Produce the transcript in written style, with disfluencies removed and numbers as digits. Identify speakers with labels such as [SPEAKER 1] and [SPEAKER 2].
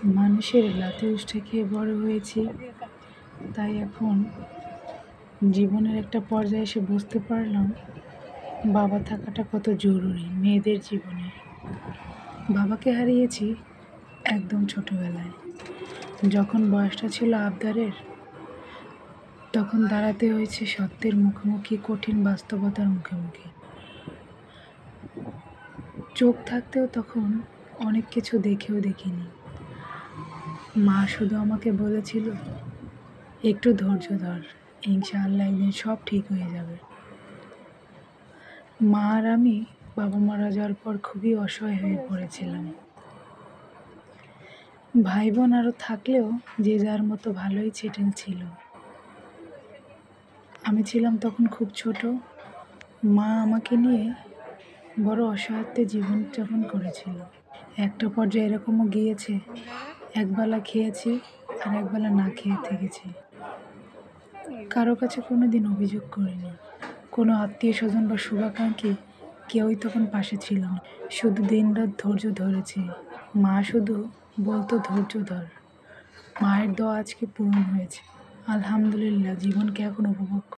[SPEAKER 1] মানুষের লাথি উষ্ঠে খেয়ে বড় হয়েছি, তাই এখন জীবনের একটা পর্যায়ে এসে বুঝতে পারলাম বাবা থাকাটা কত জরুরি মেয়েদের জীবনে। বাবাকে হারিয়েছি একদম ছোটবেলায়, যখন বয়সটা ছিল আবদারের, তখন দাঁড়াতে হয়েছে সত্যের মুখোমুখি, কঠিন বাস্তবতার মুখোমুখি। চোখ থাকতেও তখন অনেক কিছু দেখেও দেখিনি। মা শুধু আমাকে বলেছিল, একটু ধৈর্য ধর, ইনশাআল্লাহ একদিন সব ঠিক হয়ে যাবে। মা আর আমি বাবা মারা যাওয়ার পর খুবই অসহায় হয়ে পড়েছিলাম। ভাই বোন আরও থাকলেও যে যার মতো ভালোই ছিল। আমি ছিলাম তখন খুব ছোট। মা আমাকে নিয়ে বড় অসহায়ত্বে জীবনযাপন করেছিল। একটা পর্যায়ে এরকমও গিয়েছে, একবেলা খেয়েছি আর একবেলা না খেয়ে থেকেছি। কারো কাছে কোনো দিন অভিযোগ করিনি। কোনো আত্মীয় স্বজন বা শুভাকাঙ্ক্ষী কেউই তখন পাশে ছিল না। শুধু দিনরাত ধৈর্য ধরেছি। মা শুধু বলতো, ধৈর্য ধর। মায়ের দোয়া আজকে পূরণ হয়েছে। আলহামদুলিল্লাহ, জীবনকে এখন উপভোগ